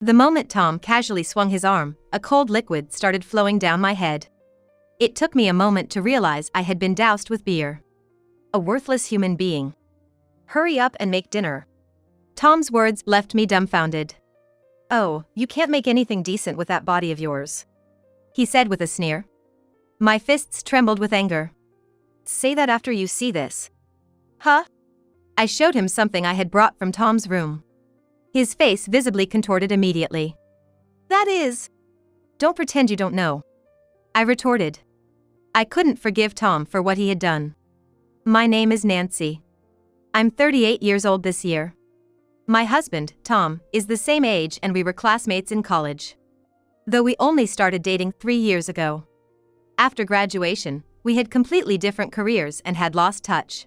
The moment Tom casually swung his arm, a cold liquid started flowing down my head. It took me a moment to realize I had been doused with beer. A worthless human being. Hurry up and make dinner. Tom's words left me dumbfounded. Oh, you can't make anything decent with that body of yours, he said with a sneer. My fists trembled with anger. Say that after you see this. Huh? I showed him something I had brought from Tom's room. His face visibly contorted immediately. That is. Don't pretend you don't know, I retorted. I couldn't forgive Tom for what he had done. My name is Nancy. I'm 38 years old this year. My husband, Tom, is the same age and we were classmates in college. Though we only started dating 3 years ago. After graduation, we had completely different careers and had lost touch.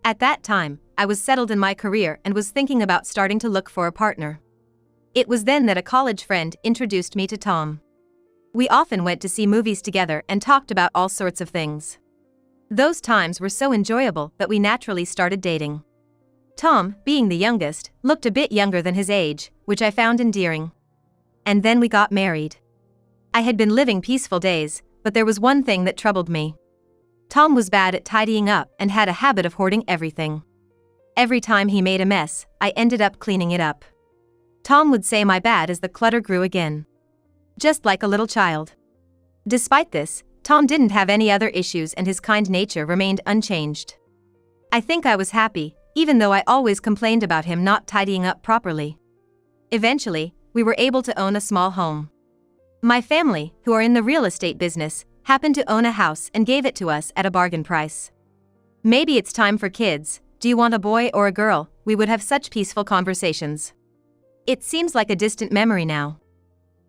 At that time, I was settled in my career and was thinking about starting to look for a partner. It was then that a college friend introduced me to Tom. We often went to see movies together and talked about all sorts of things. Those times were so enjoyable that we naturally started dating. Tom, being the youngest, looked a bit younger than his age, which I found endearing. And then we got married. I had been living peaceful days, but there was one thing that troubled me. Tom was bad at tidying up and had a habit of hoarding everything. Every time he made a mess, I ended up cleaning it up. Tom would say my bad as the clutter grew again. Just like a little child. Despite this, Tom didn't have any other issues and his kind nature remained unchanged. I think I was happy, even though I always complained about him not tidying up properly. Eventually, we were able to own a small home. My family, who are in the real estate business, happened to own a house and gave it to us at a bargain price. Maybe it's time for kids. Do you want a boy or a girl? We would have such peaceful conversations. It seems like a distant memory now.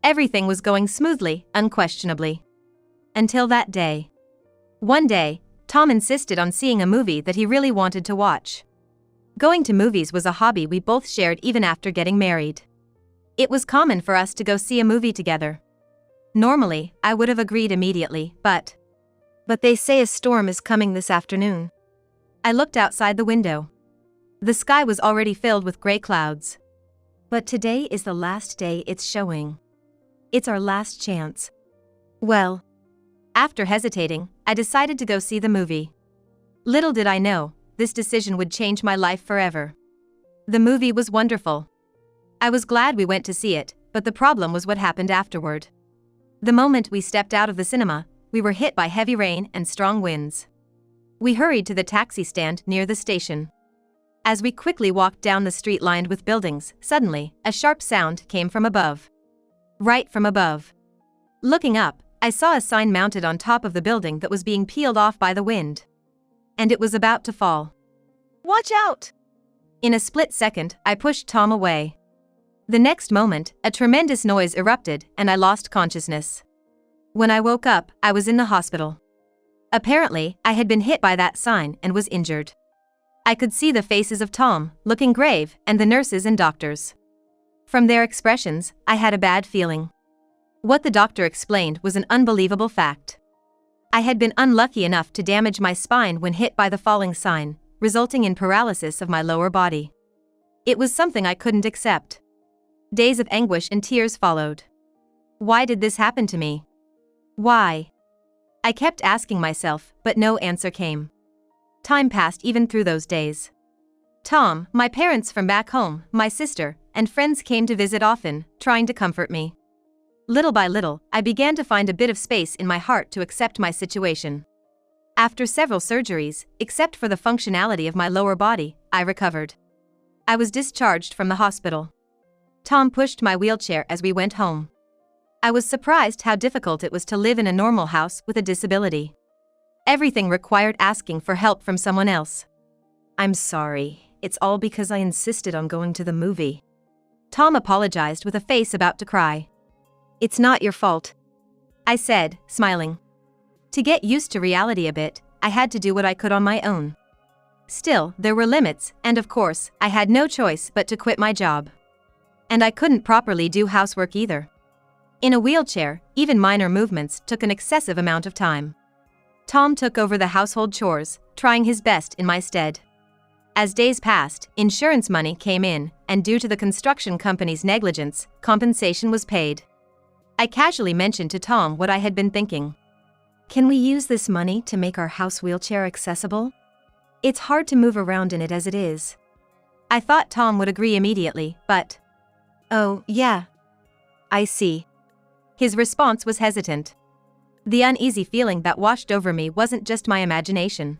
Everything was going smoothly, unquestionably. Until that day. One day, Tom insisted on seeing a movie that he really wanted to watch. Going to movies was a hobby we both shared even after getting married. It was common for us to go see a movie together. Normally, I would have agreed immediately, but they say a storm is coming this afternoon. I looked outside the window. The sky was already filled with gray clouds. But today is the last day it's showing. It's our last chance. Well, after hesitating, I decided to go see the movie. Little did I know, this decision would change my life forever. The movie was wonderful. I was glad we went to see it, but the problem was what happened afterward. The moment we stepped out of the cinema, we were hit by heavy rain and strong winds. We hurried to the taxi stand near the station. As we quickly walked down the street lined with buildings, suddenly, a sharp sound came from above. Right from above. Looking up, I saw a sign mounted on top of the building that was being peeled off by the wind. And it was about to fall. Watch out! In a split second, I pushed Tom away. The next moment, a tremendous noise erupted and I lost consciousness. When I woke up, I was in the hospital. Apparently, I had been hit by that sign and was injured. I could see the faces of Tom, looking grave, and the nurses and doctors. From their expressions, I had a bad feeling. What the doctor explained was an unbelievable fact. I had been unlucky enough to damage my spine when hit by the falling sign, resulting in paralysis of my lower body. It was something I couldn't accept. Days of anguish and tears followed. Why did this happen to me? Why? I kept asking myself, but no answer came. Time passed even through those days. Tom, my parents from back home, my sister, and friends came to visit often, trying to comfort me. Little by little, I began to find a bit of space in my heart to accept my situation. After several surgeries, except for the functionality of my lower body, I recovered. I was discharged from the hospital. Tom pushed my wheelchair as we went home. I was surprised how difficult it was to live in a normal house with a disability. Everything required asking for help from someone else. I'm sorry, it's all because I insisted on going to the movie. Tom apologized with a face about to cry. It's not your fault, I said, smiling. To get used to reality a bit, I had to do what I could on my own. Still, there were limits, and of course, I had no choice but to quit my job. And I couldn't properly do housework either. In a wheelchair, even minor movements took an excessive amount of time. Tom took over the household chores, trying his best in my stead. As days passed, insurance money came in, and due to the construction company's negligence, compensation was paid. I casually mentioned to Tom what I had been thinking. Can we use this money to make our house wheelchair accessible? It's hard to move around in it as it is. I thought Tom would agree immediately, but... Oh, yeah. I see. His response was hesitant. The uneasy feeling that washed over me wasn't just my imagination.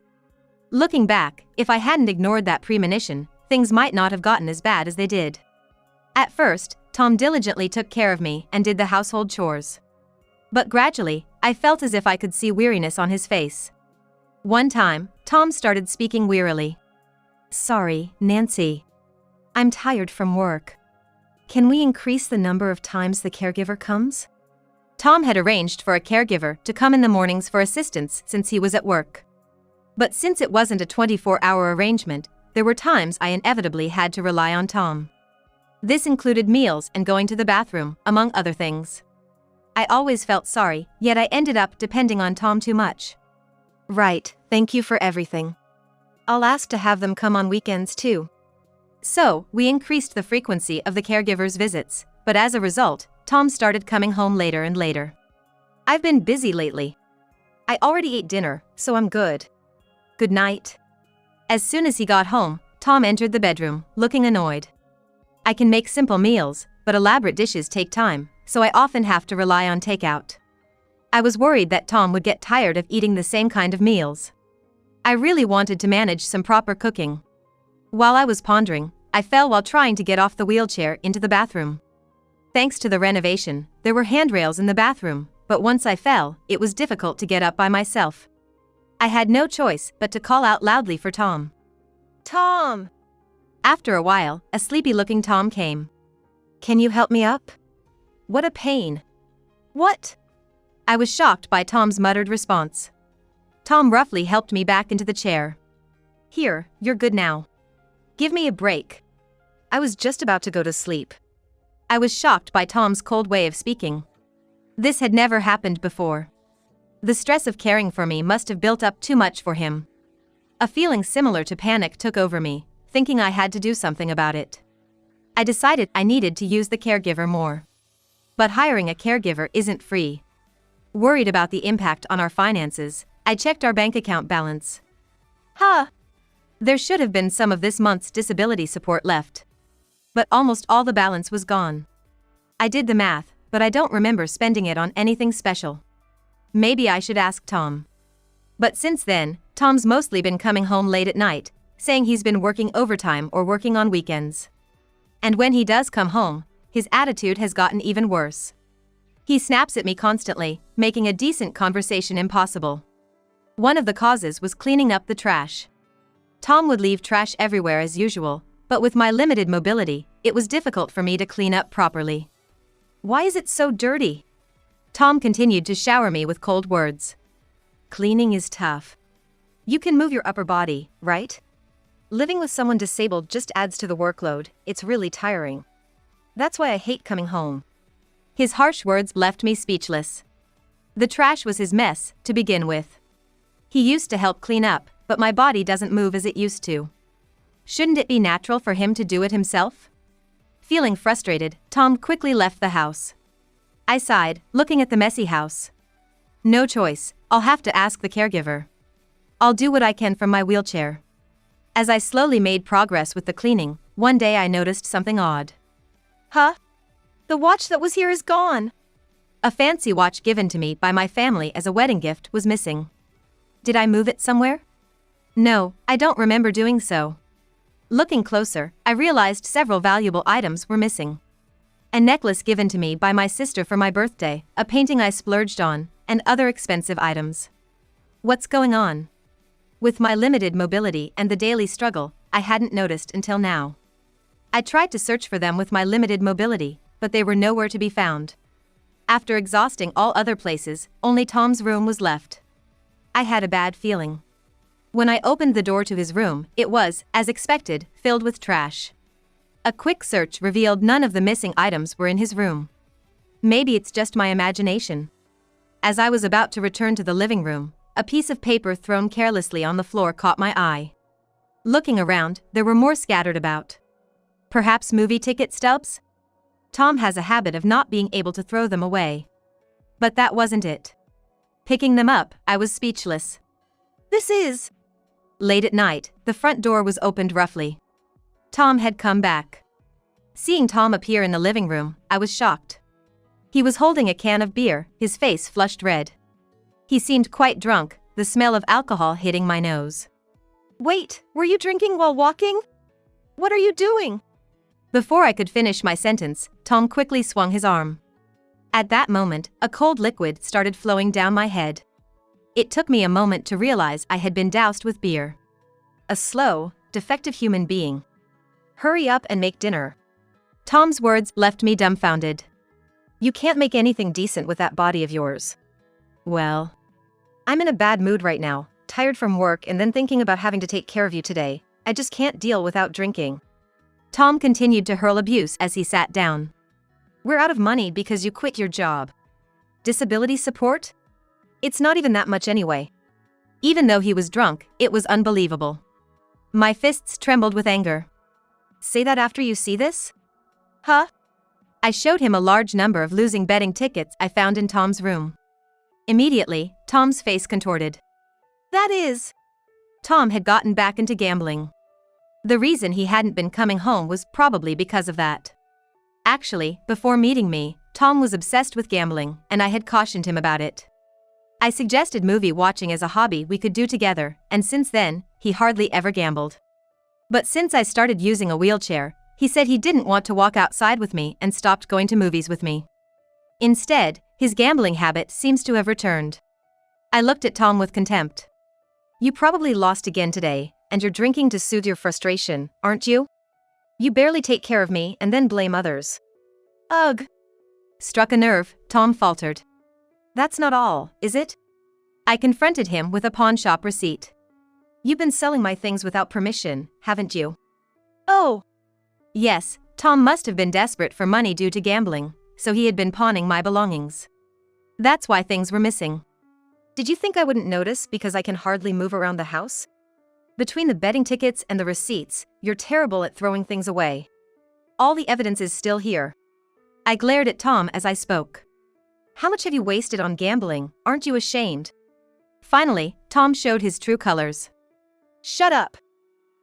Looking back, if I hadn't ignored that premonition, things might not have gotten as bad as they did. At first, Tom diligently took care of me and did the household chores. But gradually, I felt as if I could see weariness on his face. One time, Tom started speaking wearily. Sorry, Nancy. I'm tired from work. Can we increase the number of times the caregiver comes? Tom had arranged for a caregiver to come in the mornings for assistance since he was at work. But since it wasn't a 24-hour arrangement, there were times I inevitably had to rely on Tom. This included meals and going to the bathroom, among other things. I always felt sorry, yet I ended up depending on Tom too much. Right, thank you for everything. I'll ask to have them come on weekends too. So, we increased the frequency of the caregiver's visits, but as a result, Tom started coming home later and later. I've been busy lately. I already ate dinner, so I'm good. Good night. As soon as he got home, Tom entered the bedroom, looking annoyed. I can make simple meals, but elaborate dishes take time, so I often have to rely on takeout. I was worried that Tom would get tired of eating the same kind of meals. I really wanted to manage some proper cooking. While I was pondering, I fell while trying to get off the wheelchair into the bathroom. Thanks to the renovation, there were handrails in the bathroom, but once I fell, it was difficult to get up by myself. I had no choice but to call out loudly for Tom. Tom! After a while, a sleepy-looking Tom came. Can you help me up? What a pain. What? I was shocked by Tom's muttered response. Tom roughly helped me back into the chair. Here, you're good now. Give me a break. I was just about to go to sleep. I was shocked by Tom's cold way of speaking. This had never happened before. The stress of caring for me must have built up too much for him. A feeling similar to panic took over me, thinking I had to do something about it. I decided I needed to use the caregiver more. But hiring a caregiver isn't free. Worried about the impact on our finances, I checked our bank account balance. There should have been some of this month's disability support left. But almost all the balance was gone. I did the math, but I don't remember spending it on anything special. Maybe I should ask Tom. But since then, Tom's mostly been coming home late at night, saying he's been working overtime or working on weekends. And when he does come home, his attitude has gotten even worse. He snaps at me constantly, making a decent conversation impossible. One of the causes was cleaning up the trash. Tom would leave trash everywhere as usual, but with my limited mobility, it was difficult for me to clean up properly. Why is it so dirty? Tom continued to shower me with cold words. Cleaning is tough. You can move your upper body, right? Living with someone disabled just adds to the workload, it's really tiring. That's why I hate coming home. His harsh words left me speechless. The trash was his mess, to begin with. He used to help clean up, but my body doesn't move as it used to. Shouldn't it be natural for him to do it himself? Feeling frustrated, Tom quickly left the house. I sighed, looking at the messy house. No choice, I'll have to ask the caregiver. I'll do what I can from my wheelchair. As I slowly made progress with the cleaning, one day I noticed something odd. The watch that was here is gone. A fancy watch given to me by my family as a wedding gift was missing. Did I move it somewhere? No, I don't remember doing so. Looking closer, I realized several valuable items were missing. A necklace given to me by my sister for my birthday, a painting I splurged on, and other expensive items. What's going on? With my limited mobility and the daily struggle, I hadn't noticed until now. I tried to search for them with my limited mobility, but they were nowhere to be found. After exhausting all other places, only Tom's room was left. I had a bad feeling. When I opened the door to his room, it was, as expected, filled with trash. A quick search revealed none of the missing items were in his room. Maybe it's just my imagination. As I was about to return to the living room, a piece of paper thrown carelessly on the floor caught my eye. Looking around, there were more scattered about. Perhaps movie ticket stubs? Tom has a habit of not being able to throw them away. But that wasn't it. Picking them up, I was speechless. This is... Late at night, the front door was opened roughly. Tom had come back. Seeing Tom appear in the living room, I was shocked. He was holding a can of beer, his face flushed red. He seemed quite drunk, the smell of alcohol hitting my nose. Wait, were you drinking while walking? What are you doing? Before I could finish my sentence, Tom quickly swung his arm. At that moment, a cold liquid started flowing down my head. It took me a moment to realize I had been doused with beer. A slow, defective human being. Hurry up and make dinner. Tom's words left me dumbfounded. You can't make anything decent with that body of yours. Well, I'm in a bad mood right now, tired from work and then thinking about having to take care of you today. I just can't deal without drinking. Tom continued to hurl abuse as he sat down. We're out of money because you quit your job. Disability support? It's not even that much anyway. Even though he was drunk, it was unbelievable. My fists trembled with anger. Say that after you see this? Huh? I showed him a large number of losing betting tickets I found in Tom's room. Immediately, Tom's face contorted. That is... Tom had gotten back into gambling. The reason he hadn't been coming home was probably because of that. Actually, before meeting me, Tom was obsessed with gambling, and I had cautioned him about it. I suggested movie watching as a hobby we could do together, and since then, he hardly ever gambled. But since I started using a wheelchair, he said he didn't want to walk outside with me and stopped going to movies with me. Instead, his gambling habit seems to have returned. I looked at Tom with contempt. You probably lost again today, and you're drinking to soothe your frustration, aren't you? You barely take care of me and then blame others. Ugh. Struck a nerve, Tom faltered. That's not all, is it? I confronted him with a pawn shop receipt. You've been selling my things without permission, haven't you? Oh. Yes, Tom must have been desperate for money due to gambling, so he had been pawning my belongings. That's why things were missing. Did you think I wouldn't notice because I can hardly move around the house? Between the betting tickets and the receipts, you're terrible at throwing things away. All the evidence is still here. I glared at Tom as I spoke. How much have you wasted on gambling, aren't you ashamed? Finally, Tom showed his true colors. Shut up.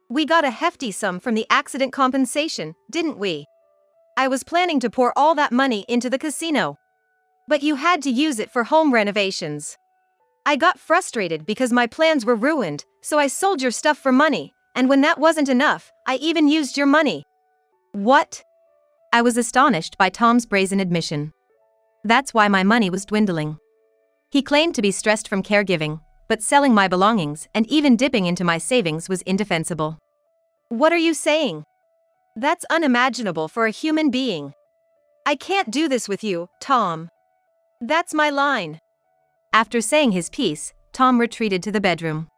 We got a hefty sum from the accident compensation, didn't we? I was planning to pour all that money into the casino. But you had to use it for home renovations. I got frustrated because my plans were ruined, so I sold your stuff for money, and when that wasn't enough, I even used your money. What? I was astonished by Tom's brazen admission. That's why my money was dwindling. He claimed to be stressed from caregiving, but selling my belongings and even dipping into my savings was indefensible. What are you saying? That's unimaginable for a human being. I can't do this with you, Tom. That's my line. After saying his piece, Tom retreated to the bedroom.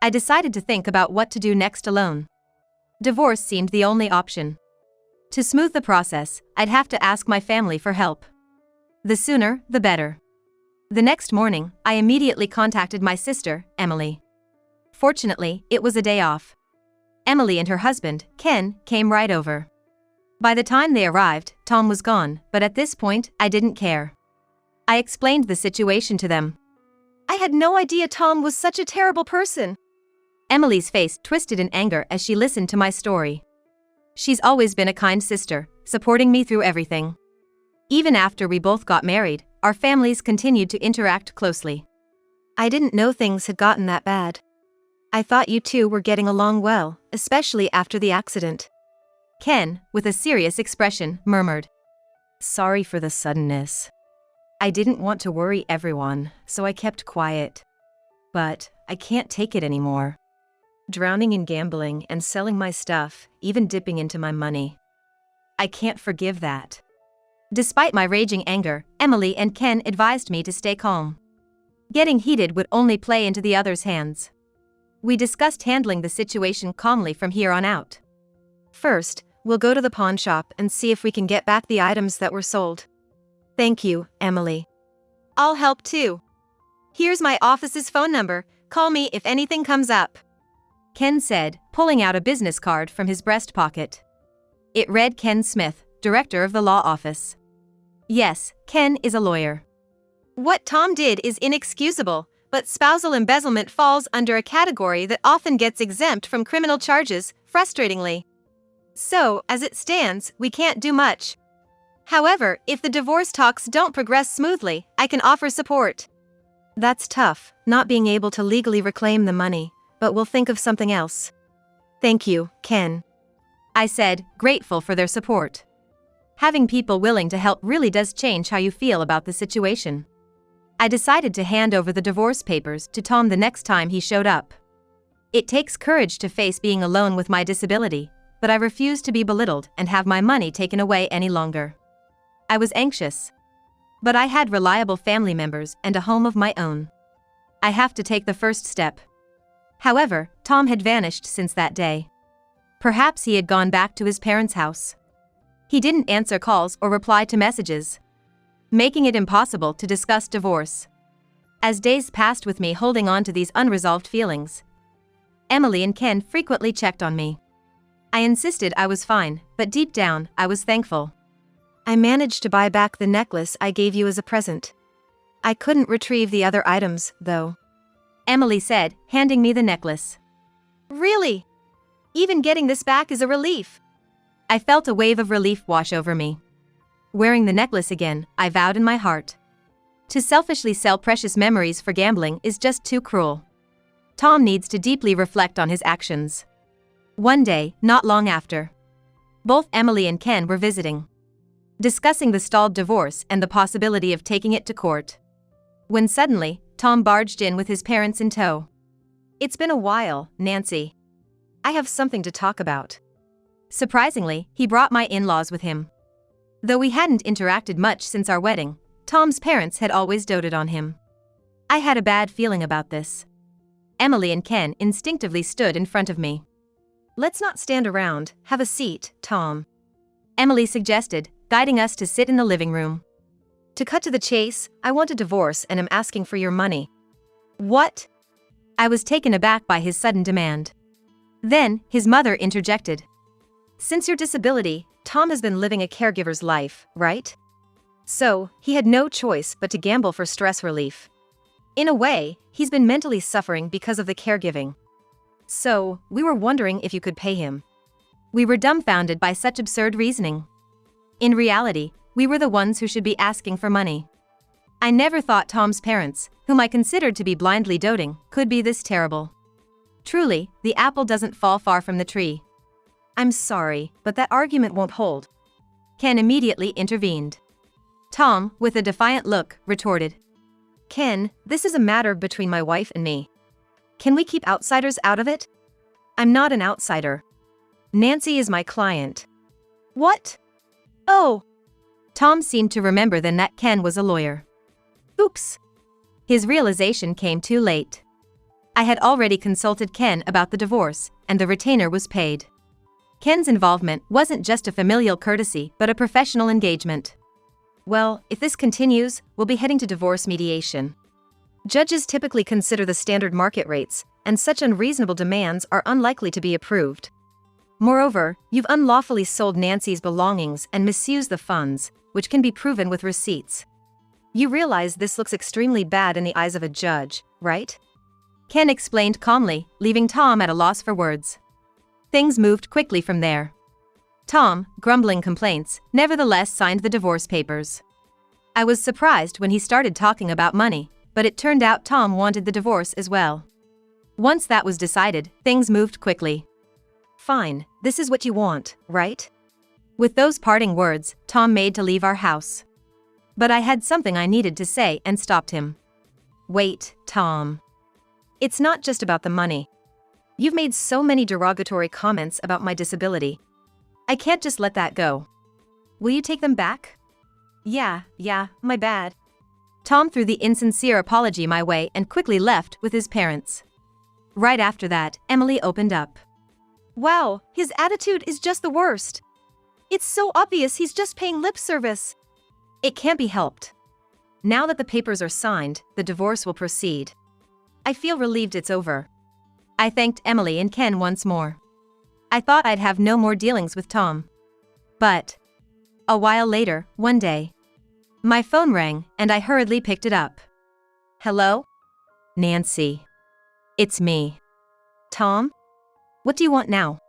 I decided to think about what to do next alone. Divorce seemed the only option. To smooth the process, I'd have to ask my family for help. The sooner, the better. The next morning, I immediately contacted my sister, Emily. Fortunately, it was a day off. Emily and her husband, Ken, came right over. By the time they arrived, Tom was gone, but at this point, I didn't care. I explained the situation to them. I had no idea Tom was such a terrible person. Emily's face twisted in anger as she listened to my story. She's always been a kind sister, supporting me through everything. Even after we both got married, our families continued to interact closely. I didn't know things had gotten that bad. I thought you two were getting along well, especially after the accident. Ken, with a serious expression, murmured. Sorry for the suddenness. I didn't want to worry everyone, so I kept quiet. But I can't take it anymore. Drowning in gambling and selling my stuff, even dipping into my money. I can't forgive that. Despite my raging anger, Emily and Ken advised me to stay calm. Getting heated would only play into the other's hands. We discussed handling the situation calmly from here on out. First, we'll go to the pawn shop and see if we can get back the items that were sold. Thank you, Emily. I'll help too. Here's my office's phone number. Call me if anything comes up. Ken said, pulling out a business card from his breast pocket. It read Ken Smith, director of the law office. Yes, Ken is a lawyer. What Tom did is inexcusable, but spousal embezzlement falls under a category that often gets exempt from criminal charges, frustratingly. So, as it stands, we can't do much. However, if the divorce talks don't progress smoothly, I can offer support. That's tough, not being able to legally reclaim the money, but we'll think of something else. Thank you, Ken. I said, grateful for their support. Having people willing to help really does change how you feel about the situation. I decided to hand over the divorce papers to Tom the next time he showed up. It takes courage to face being alone with my disability, but I refused to be belittled and have my money taken away any longer. I was anxious. But I had reliable family members and a home of my own. I have to take the first step. However, Tom had vanished since that day. Perhaps he had gone back to his parents' house. He didn't answer calls or reply to messages, making it impossible to discuss divorce. As days passed with me holding on to these unresolved feelings, Emily and Ken frequently checked on me. I insisted I was fine, but deep down, I was thankful. I managed to buy back the necklace I gave you as a present. I couldn't retrieve the other items, though. Emily said, handing me the necklace. Really? Even getting this back is a relief. I felt a wave of relief wash over me. Wearing the necklace again, I vowed in my heart. To selfishly sell precious memories for gambling is just too cruel. Tom needs to deeply reflect on his actions. One day, not long after, both Emily and Ken were visiting, discussing the stalled divorce and the possibility of taking it to court, when suddenly, Tom barged in with his parents in tow. It's been a while, Nancy. I have something to talk about. Surprisingly, he brought my in-laws with him. Though we hadn't interacted much since our wedding, Tom's parents had always doted on him. I had a bad feeling about this. Emily and Ken instinctively stood in front of me. Let's not stand around, have a seat, Tom. Emily suggested, guiding us to sit in the living room. To cut to the chase, I want a divorce and am asking for your money. What? I was taken aback by his sudden demand. Then, his mother interjected. Since your disability, Tom has been living a caregiver's life, right? So, he had no choice but to gamble for stress relief. In a way, he's been mentally suffering because of the caregiving. So, we were wondering if you could pay him. We were dumbfounded by such absurd reasoning. In reality, we were the ones who should be asking for money. I never thought Tom's parents, whom I considered to be blindly doting, could be this terrible. Truly, the apple doesn't fall far from the tree. I'm sorry, but that argument won't hold. Ken immediately intervened. Tom, with a defiant look, retorted. Ken, this is a matter between my wife and me. Can we keep outsiders out of it? I'm not an outsider. Nancy is my client. What? Oh. Tom seemed to remember then that Ken was a lawyer. Oops. His realization came too late. I had already consulted Ken about the divorce, and the retainer was paid. Ken's involvement wasn't just a familial courtesy but a professional engagement. Well, if this continues, we'll be heading to divorce mediation. Judges typically consider the standard market rates, and such unreasonable demands are unlikely to be approved. Moreover, you've unlawfully sold Nancy's belongings and misused the funds, which can be proven with receipts. You realize this looks extremely bad in the eyes of a judge, right? Ken explained calmly, leaving Tom at a loss for words. Things moved quickly from there. Tom, grumbling complaints, nevertheless signed the divorce papers. I was surprised when he started talking about money, but it turned out Tom wanted the divorce as well. Once that was decided, things moved quickly. Fine, this is what you want, right? With those parting words, Tom made to leave our house. But I had something I needed to say and stopped him. Wait, Tom. It's not just about the money. You've made so many derogatory comments about my disability. I can't just let that go. Will you take them back? Yeah, my bad. Tom threw the insincere apology my way and quickly left with his parents. Right after that, Emily opened up. Wow, his attitude is just the worst. It's so obvious he's just paying lip service. It can't be helped. Now that the papers are signed, the divorce will proceed. I feel relieved it's over. I thanked Emily and Ken once more. I thought I'd have no more dealings with Tom. But a while later, one day, my phone rang and I hurriedly picked it up. Hello? Nancy. It's me. Tom? What do you want now?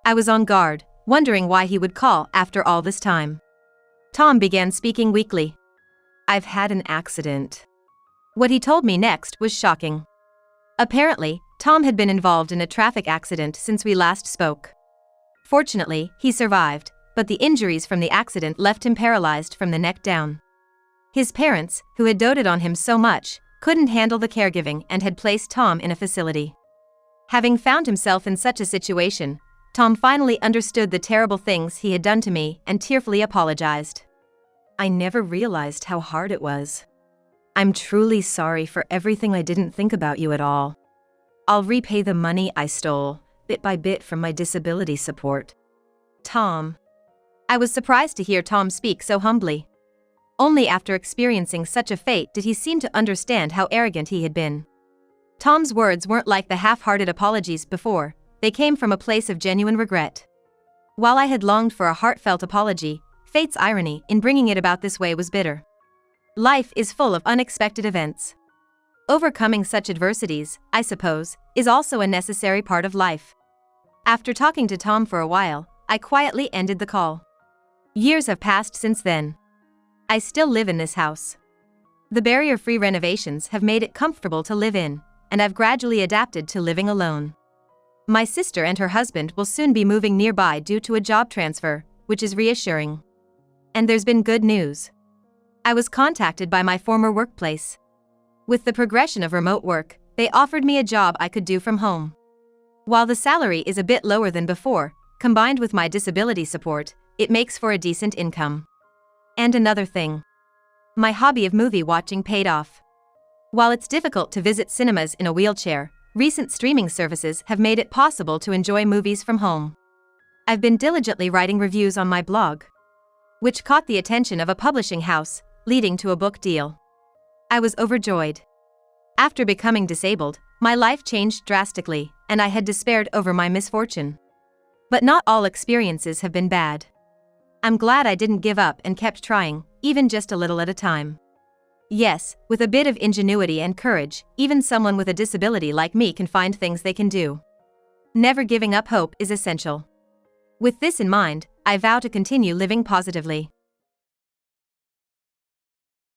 I was on guard, wondering why he would call after all this time. Tom began speaking weakly. I've had an accident. What he told me next was shocking. Apparently, Tom had been involved in a traffic accident since we last spoke. Fortunately, he survived, but the injuries from the accident left him paralyzed from the neck down. His parents, who had doted on him so much, couldn't handle the caregiving and had placed Tom in a facility. Having found himself in such a situation, Tom finally understood the terrible things he had done to me and tearfully apologized. I never realized how hard it was. I'm truly sorry for everything. I didn't think about you at all. I'll repay the money I stole, bit by bit, from my disability support. Tom. I was surprised to hear Tom speak so humbly. Only after experiencing such a fate did he seem to understand how arrogant he had been. Tom's words weren't like the half-hearted apologies before, they came from a place of genuine regret. While I had longed for a heartfelt apology, fate's irony in bringing it about this way was bitter. Life is full of unexpected events. Overcoming such adversities, I suppose, is also a necessary part of life. After talking to Tom for a while, I quietly ended the call. Years have passed since then. I still live in this house. The barrier-free renovations have made it comfortable to live in, and I've gradually adapted to living alone. My sister and her husband will soon be moving nearby due to a job transfer, which is reassuring. And there's been good news. I was contacted by my former workplace. With the progression of remote work, they offered me a job I could do from home. While the salary is a bit lower than before, combined with my disability support, it makes for a decent income. And another thing. My hobby of movie watching paid off. While it's difficult to visit cinemas in a wheelchair, recent streaming services have made it possible to enjoy movies from home. I've been diligently writing reviews on my blog, which caught the attention of a publishing house, leading to a book deal. I was overjoyed. After becoming disabled, my life changed drastically, and I had despaired over my misfortune. But not all experiences have been bad. I'm glad I didn't give up and kept trying, even just a little at a time. Yes, with a bit of ingenuity and courage, even someone with a disability like me can find things they can do. Never giving up hope is essential. With this in mind, I vow to continue living positively.